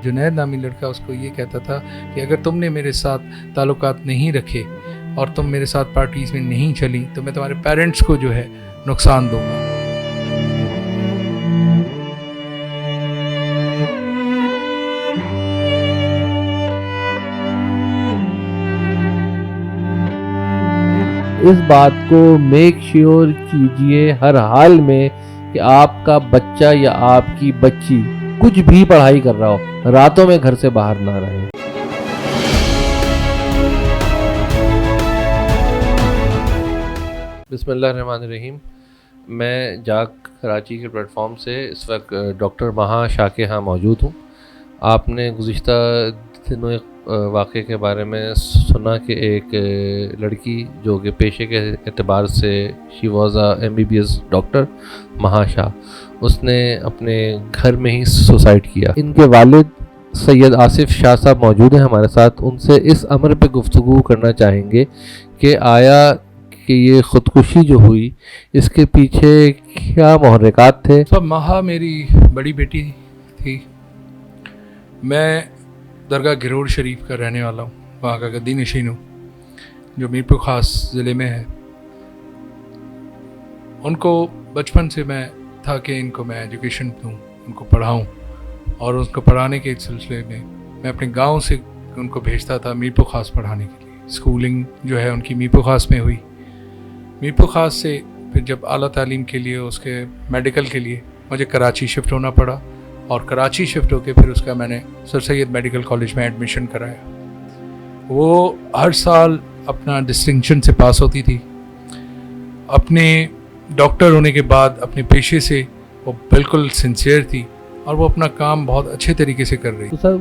جنید نامی لڑکا اس کو یہ کہتا تھا کہ اگر تم نے میرے ساتھ تعلقات نہیں رکھے اور تم میرے ساتھ پارٹیز میں نہیں چلی تو میں تمہارے پیرنٹس کو جو ہے نقصان دوں گا. اس بات کو میک شیور کیجئے ہر حال میں کہ آپ کا بچہ یا آپ کی بچی کچھ بھی پڑھائی کر رہا ہو راتوں میں گھر سے باہر نہ رہے. بسم اللہ الرحمن الرحیم. میں جاگ کراچی کے پلیٹ فارم سے اس وقت ڈاکٹر مہا شاہ کے ہاں موجود ہوں. آپ نے گزشتہ دنوں ایک واقعے کے بارے میں سنا کہ ایک لڑکی جو کہ پیشے کے اعتبار سے she was a MBBS doctor Maha Shah, اس نے اپنے گھر میں ہی سوسائڈ کیا. ان کے والد سید آصف شاہ صاحب موجود ہیں ہمارے ساتھ. ان سے اس امر پہ گفتگو کرنا چاہیں گے کہ آیا کہ یہ خودکشی جو ہوئی اس کے پیچھے کیا محرکات تھے. مہا میری بڑی بیٹی تھی. میں درگاہ گھروڑ شریف کا رہنے والا ہوں، وہاں کا گدی نشین ہوں جو میر پور خاص ضلع میں ہے. ان کو بچپن سے میں تھا کہ ان کو میں ایجوکیشن دوں، ان کو پڑھاؤں، اور اس کو پڑھانے کے سلسلے میں میں اپنے گاؤں سے ان کو بھیجتا تھا میر پور خاص پڑھانے کے لیے. اسکولنگ جو ہے ان کی میر پور خاص میں ہوئی. میر پور خاص سے پھر جب اعلیٰ تعلیم کے لیے اس کے میڈیکل کے لیے مجھے کراچی شفٹ ہونا پڑا، اور کراچی شفٹ ہو کے پھر اس کا میں نے سر سید میڈیکل کالج میں ایڈمیشن کرایا. وہ ہر سال اپنا ڈسٹنکشن سے پاس ہوتی تھی. اپنے ڈاکٹر ہونے کے بعد اپنے پیشے سے وہ بالکل سنسیئر تھی اور وہ اپنا کام بہت اچھے طریقے سے کر رہی. تو سر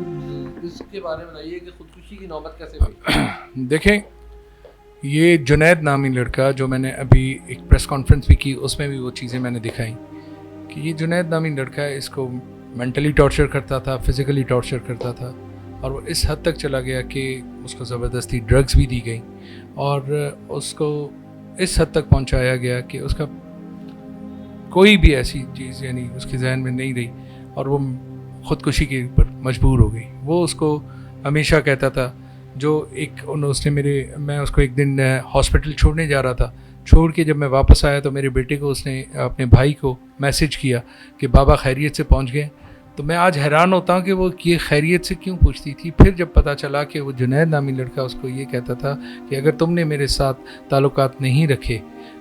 اس کے بارے میں بتائیے کہ خودکشی کی نوبت کیسے ہوئی؟ دیکھیں، یہ جنید نامی لڑکا جو میں نے ابھی ایک پریس کانفرنس بھی کی اس میں بھی وہ چیزیں میں نے دکھائیں کہ یہ جنید نامی لڑکا ہے، اس کو مینٹلی ٹارچر کرتا تھا، فزیکلی ٹارچر کرتا تھا، اور وہ اس حد تک چلا گیا کہ اس کو زبردستی ڈرگز بھی دی گئیں اور اس کو اس حد تک پہنچایا گیا کہ اس کا کوئی بھی ایسی چیز یعنی اس کے ذہن میں نہیں رہی اور وہ خودکشی کے اوپر مجبور ہو گئی. وہ اس کو ہمیشہ کہتا تھا جو میں اس کو ایک دن ہاسپٹل چھوڑنے جا رہا تھا. چھوڑ کے جب میں واپس آیا تو میرے بیٹے کو اس نے اپنے بھائی کو میسج کیا کہ بابا خیریت سے پہنچ گئے. تو میں آج حیران ہوتا ہوں کہ وہ یہ خیریت سے کیوں پوچھتی تھی. پھر جب پتہ چلا کہ وہ جنید نامی لڑکا اس کو یہ کہتا تھا کہ اگر تم نے میرے ساتھ تعلقات نہیں رکھے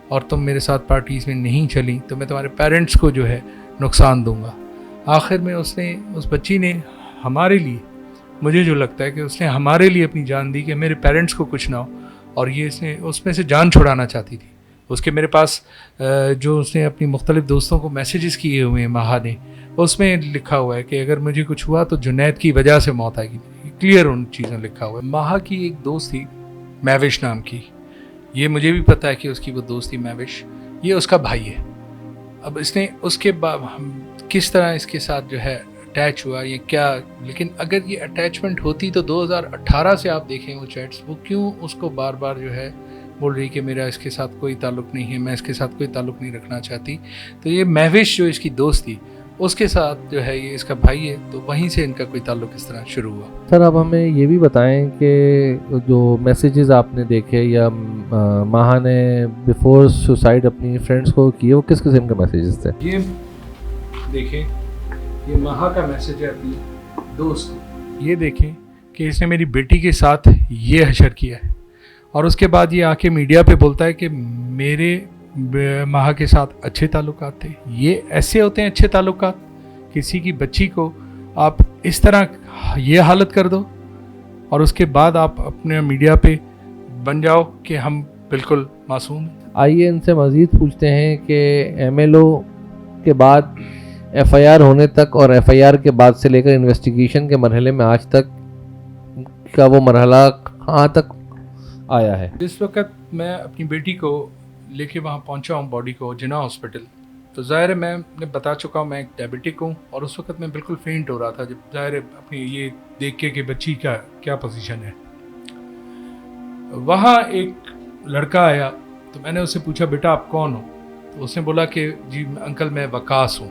اور تم میرے ساتھ پارٹیز میں نہیں چلی تو میں تمہارے پیرنٹس کو جو ہے نقصان دوں گا. آخر میں اس بچی نے ہمارے لیے، مجھے جو لگتا ہے کہ اس نے ہمارے لیے اپنی جان دی کہ میرے پیرنٹس کو کچھ نہ ہو، اور یہ اس میں سے جان چھڑانا چاہتی تھی. اس کے میرے پاس جو اس نے اپنی مختلف دوستوں کو میسیجز کیے ہوئے ہیں مہا نے، اس میں لکھا ہوا ہے کہ اگر مجھے کچھ ہوا تو جنید کی وجہ سے موت آئے گی. کلیئر ان چیزوں لکھا ہوا ہے. مہا کی ایک دوست تھی مہوش نام کی، یہ مجھے بھی پتہ ہے کہ اس کی وہ دوست تھی مہوش. یہ اس کا بھائی ہے. اب اس نے اس کے کس طرح اس کے ساتھ جو ہے اٹیچ ہوا یہ کیا، لیکن اگر یہ اٹیچمنٹ ہوتی تو 2018 سے آپ دیکھیں وہ چیٹس، وہ کیوں اس کو بار بار جو ہے بول رہی کہ میرا اس کے ساتھ کوئی تعلق نہیں ہے، میں اس کے ساتھ کوئی تعلق نہیں رکھنا چاہتی. تو یہ مہوش جو اس کی دوست تھی اس کے ساتھ جو ہے یہ اس کا بھائی ہے، تو وہیں سے ان کا کوئی تعلق اس طرح شروع ہوا. سر اب ہمیں یہ بھی بتائیں کہ جو میسیجز آپ نے دیکھے یا مہا نے بیفور سوسائڈ اپنی فرینڈس کو کیے وہ کس قسم کے میسیجز تھے؟ یہ دیکھیں، یہ مہا کا میسیج ہے اپنی دوست. یہ دیکھیں کہ اس نے میری بیٹی کے ساتھ یہ حشر کیا ہے، اور اس کے بعد یہ آ کے میڈیا پہ بولتا ہے کہ میرے مہا کے ساتھ اچھے تعلقات تھے. یہ ایسے ہوتے ہیں اچھے تعلقات؟ کسی کی بچی کو آپ اس طرح یہ حالت کر دو اور اس کے بعد آپ اپنے میڈیا پہ بن جاؤ کہ ہم بالکل معصوم ہیں. آئیے ان سے مزید پوچھتے ہیں کہ MLO کے بعد FIR ہونے تک اور FIR کے بعد سے لے کر انویسٹیگیشن کے مرحلے میں آج تک کا وہ مرحلہ کہاں تک آیا ہے؟ جس وقت میں اپنی بیٹی کو لے کے وہاں پہنچا ہوں باڈی کو جناح ہاسپٹل، تو ظاہر ہے میں نے بتا چکا ہوں میں ایک ڈائبیٹک ہوں، اور اس وقت میں بالکل فینٹ ہو رہا تھا جب ظاہر ہے اپنی یہ دیکھ کے کہ بچی کا کیا پوزیشن ہے. وہاں ایک لڑکا آیا تو میں نے اس سے پوچھا بیٹا آپ کون ہو؟ تو اس نے بولا کہ جی انکل میں وقاص ہوں.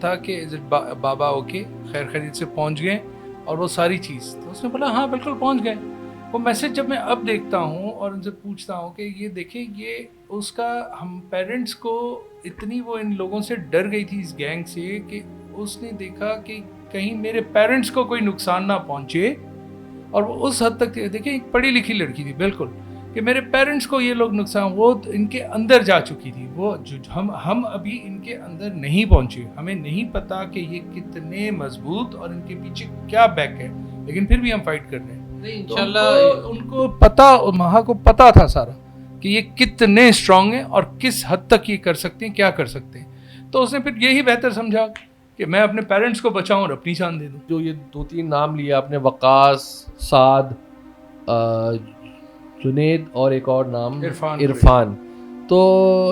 تھا کہ بابا اوکے خیر خرید سے پہنچ گئے اور وہ ساری چیز. تو اس نے بولا ہاں بالکل پہنچ گئے. وہ میسج جب میں اب دیکھتا ہوں اور ان سے پوچھتا ہوں کہ یہ دیکھیں یہ اس کا ہم پیرنٹس کو اتنی وہ ان لوگوں سے ڈر گئی تھی اس گینگ سے کہ اس نے دیکھا کہ کہیں میرے پیرنٹس کو کوئی نقصان نہ پہنچے. اور وہ اس حد تک دیکھیں ایک پڑھی لکھی لڑکی تھی بالکل کہ میرے پیرنٹس کو یہ لوگ نقصان وہ ان کے اندر جا چکی تھی. وہ ہم ابھی ان کے اندر نہیں پہنچے. ہمیں نہیں پتا کہ یہ کتنے مضبوط اور ان کے پیچھے کیا بیک ہے, لیکن پھر بھی ہم فائٹ کر رہے ہیں. انشاءاللہ ان کو پتا, مہا کو پتا تھا سارا کہ یہ کتنے اسٹرانگ ہیں اور کس حد تک یہ کر سکتے ہیں, کیا کر سکتے ہیں. تو اس نے پھر یہی بہتر سمجھا کہ میں اپنے پیرنٹس کو بچاؤں اور اپنی جان دے دوں. جو یہ 2-3 نام لیے آپ نے, وقاص, سعد, جنید اور ایک اور نام عرفان, تو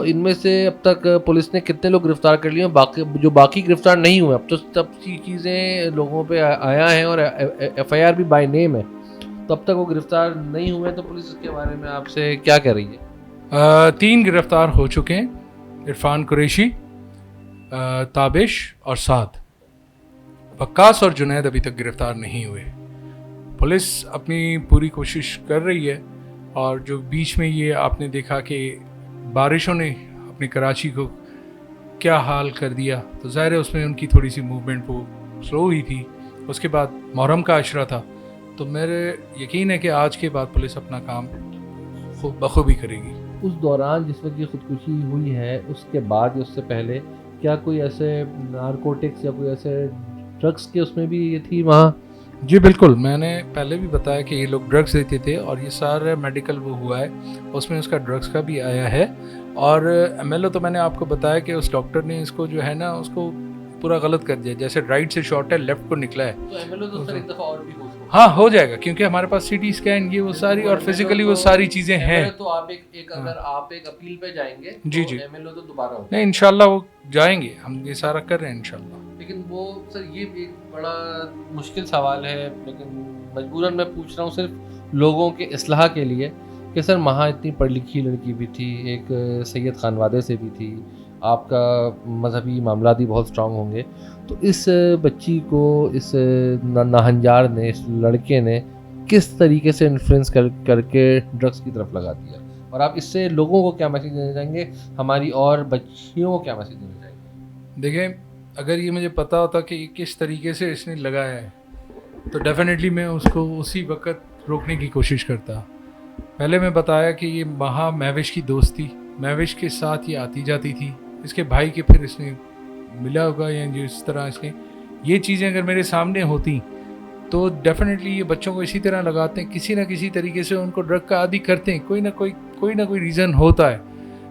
ان میں سے اب تک پولیس نے کتنے لوگ گرفتار کر لیے ہیں؟ جو باقی گرفتار نہیں ہوئے اب تو سب چیزیں لوگوں پہ آیا ہیں اور ایف آئی آر بھی بائی نیم ہے, تو اب تک وہ گرفتار نہیں ہوئے, تو پولیس اس کے بارے میں آپ سے کیا کہہ رہی ہے؟ 3 گرفتار ہو چکے ہیں, عرفان قریشی, تابش اور سعد. وقاص اور جنید ابھی تک گرفتار نہیں ہوئے. پولیس اپنی پوری کوشش کر رہی ہے, اور جو بیچ میں یہ آپ نے دیکھا کہ بارشوں نے اپنی کراچی کو کیا حال کر دیا, تو ظاہر ہے اس میں ان کی تھوڑی سی موومنٹ وہ سلو ہوئی تھی. اس کے بعد محرم کا عشرہ تھا, تو میرے یقین ہے کہ آج کے بعد پولیس اپنا کام بخوبی کرے گی. اس دوران جس وقت یہ خودکشی ہوئی ہے, اس کے بعد یا اس سے پہلے کیا کوئی ایسے نارکوٹکس یا کوئی ایسے ڈرگس کے اس میں بھی یہ تھی وہاں؟ جی بالکل, میں نے پہلے بھی بتایا کہ یہ لوگ ڈرگس دیتے تھے, اور یہ سارا میڈیکل وہ ہوا ہے, اس میں اس کا ڈرگس کا بھی آیا ہے. اور ایم ایل او تو میں نے آپ کو بتایا کہ اس ڈاکٹر نے اس کو جو ہے نا اس کو پورا غلط کر دیا, جیسے رائٹ سے شارٹ ہے لیفٹ کو نکلا ہے. تو ایم ایل او تو سر ایک دفعہ اور بھی ہاں ہو جائے گا, کیونکہ ہمارے پاس سی ٹی اسکین یہ وہ ساری اور فزیکلی وہ ساری چیزیں ہیں. تو آپ اگر آپ ایک اپیل پہ جائیں گے جی جی, ایم ایل او تو دوبارہ ہوگا. نہیں انشاءاللہ وہ جائیں گے, ہم یہ سارا کر رہے ہیں انشاءاللہ. لیکن وہ سر یہ ایک بڑا مشکل سوال ہے, لیکن مجبوراً میں پوچھ رہا ہوں صرف لوگوں کے اصلاح کے لیے کہ سر مہا اتنی پڑھی لکھی لڑکی بھی تھی, ایک سید خانوادے سے بھی تھی, آپ کا مذہبی معاملات بھی بہت اسٹرانگ ہوں گے, تو اس بچی کو اس ناہنجار نے, اس لڑکے نے کس طریقے سے انفلوئنس کر کے ڈرگس کی طرف لگا دیا, اور آپ اس سے لوگوں کو کیا میسیج دینا چاہیں گے, ہماری اور بچیوں کو کیا میسیج دینا چاہیں گے؟ دیکھیں, اگر یہ مجھے پتا ہوتا کہ یہ کس طریقے سے اس نے لگایا ہے تو ڈیفینیٹلی میں اس کو اسی وقت روکنے کی کوشش کرتا. پہلے میں بتایا کہ یہ مہا مہوش کی دوست تھی, مہوش کے ساتھ یہ آتی جاتی تھی, اس کے بھائی کے پھر اس نے ملا ہوگا, یا جس طرح اس نے یہ چیزیں اگر میرے سامنے ہوتی تو ڈیفینیٹلی یہ بچوں کو اسی طرح لگاتے ہیں, کسی نہ کسی طریقے سے ان کو ڈرگ کا عادی کرتے ہیں, کوئی نہ کوئی ریزن ہوتا ہے.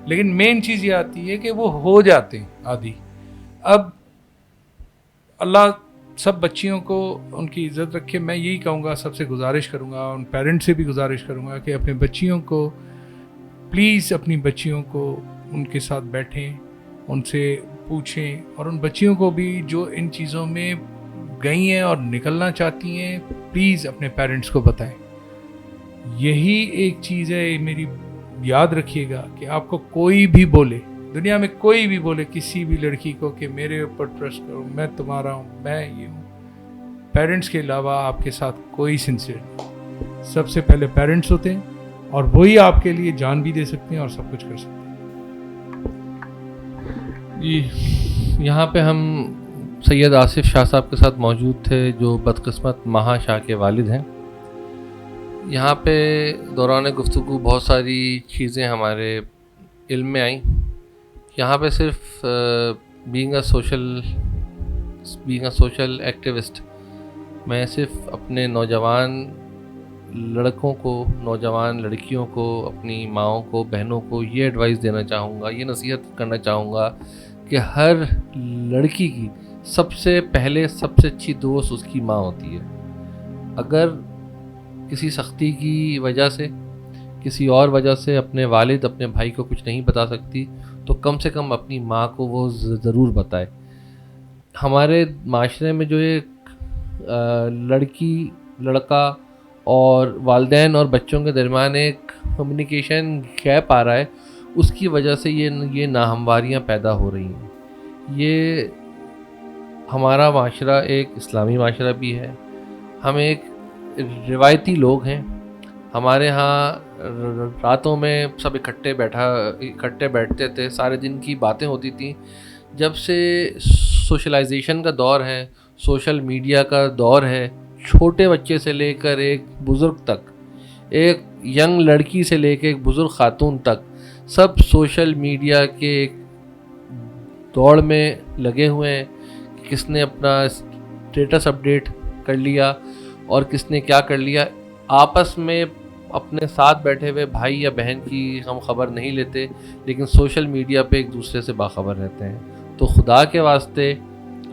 لیکن مین چیز یہ آتی ہے کہ وہ ہو جاتے ہیں عادی. اب اللہ سب بچیوں کو ان کی عزت رکھے. میں یہی کہوں گا, سب سے گزارش کروں گا, ان پیرنٹس سے بھی گزارش کروں گا کہ اپنے بچیوں کو پلیز, اپنی بچیوں کو ان کے ساتھ بیٹھیں, ان سے پوچھیں, اور ان بچیوں کو بھی جو ان چیزوں میں گئی ہیں اور نکلنا چاہتی ہیں, پلیز اپنے پیرنٹس کو بتائیں. یہی ایک چیز ہے, میری یاد رکھیے گا کہ آپ کو کوئی بھی بولے, دنیا میں کوئی بھی بولے کسی بھی لڑکی کو کہ میرے اوپر ٹرسٹ کرو, میں تمہارا ہوں, میں یہ ہوں, پیرنٹس کے علاوہ آپ کے ساتھ کوئی سنسیئر نہیں. سب سے پہلے پیرنٹس ہوتے ہیں, اور وہی آپ کے لیے جان بھی دے سکتے ہیں اور سب کچھ کر سکتے ہیں. جی, یہاں پہ ہم سید آصف شاہ صاحب کے ساتھ موجود تھے, جو بدقسمت مہا شاہ کے والد ہیں. یہاں پہ دوران گفتگو بہت ساری چیزیں ہمارے علم میں آئیں. یہاں پہ صرف بینگ اے سوشل ایکٹیوسٹ, میں صرف اپنے نوجوان لڑکوں کو, نوجوان لڑکیوں کو, اپنی ماؤں کو, بہنوں کو یہ ایڈوائس دینا چاہوں گا, یہ نصیحت کرنا چاہوں گا کہ ہر لڑکی کی سب سے پہلے سب سے اچھی دوست اس کی ماں ہوتی ہے. اگر کسی سختی کی وجہ سے, کسی اور وجہ سے اپنے والد, اپنے بھائی کو کچھ نہیں بتا سکتی, تو کم سے کم اپنی ماں کو وہ ضرور بتائے. ہمارے معاشرے میں جو ایک لڑکی, لڑکا اور والدین اور بچوں کے درمیان ایک کمیونیکیشن گیپ آ رہا ہے, اس کی وجہ سے یہ ناہمواریاں پیدا ہو رہی ہیں. یہ ہمارا معاشرہ ایک اسلامی معاشرہ بھی ہے. ہم ایک روایتی لوگ ہیں. ہمارے ہاں راتوں میں سب اکٹھے بیٹھتے تھے, سارے دن کی باتیں ہوتی تھیں. جب سے سوشلائزیشن کا دور ہے, سوشل میڈیا کا دور ہے, چھوٹے بچے سے لے کر ایک بزرگ تک, ایک ینگ لڑکی سے لے کے ایک بزرگ خاتون تک, سب سوشل میڈیا کے ایک دوڑ میں لگے ہوئے ہیں کہ کس نے اپنا اسٹیٹس اپڈیٹ کر لیا اور کس نے کیا کر لیا. آپس میں اپنے ساتھ بیٹھے ہوئے بھائی یا بہن کی ہم خبر نہیں لیتے, لیکن سوشل میڈیا پہ ایک دوسرے سے باخبر رہتے ہیں. تو خدا کے واسطے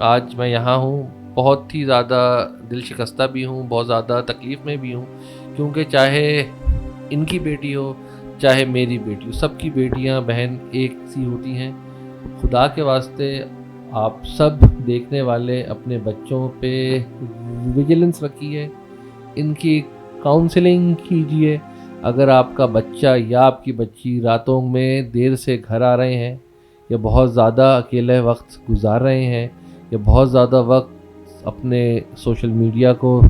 آج میں یہاں ہوں, بہت ہی زیادہ دل شکستہ بھی ہوں, بہت زیادہ تکلیف میں بھی ہوں, کیونکہ چاہے ان کی بیٹی ہو چاہے میری بیٹی ہو, سب کی بیٹیاں بہن ایک سی ہوتی ہیں. خدا کے واسطے آپ سب دیکھنے والے اپنے بچوں پہ ویجیلنس رکھیے, ان کی کاؤنسلنگ کیجیے. اگر آپ کا بچہ یا آپ کی بچی راتوں میں دیر سے گھر آ رہے ہیں, یا بہت زیادہ اکیلے وقت گزار رہے ہیں, یا بہت زیادہ وقت اپنے سوشل میڈیا کو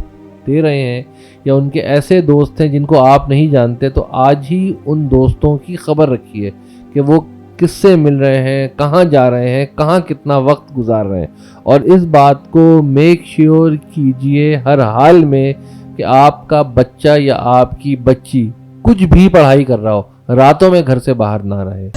دے رہے ہیں, یا ان کے ایسے دوست ہیں جن کو آپ نہیں جانتے, تو آج ہی ان دوستوں کی خبر رکھیے کہ وہ کس سے مل رہے ہیں, کہاں جا رہے ہیں, کہاں کتنا وقت گزار رہے ہیں. اور اس بات کو میک شیور کیجئے ہر حال میں کہ آپ کا بچہ یا آپ کی بچی کچھ بھی پڑھائی کر رہا ہو, راتوں میں گھر سے باہر نہ رہے.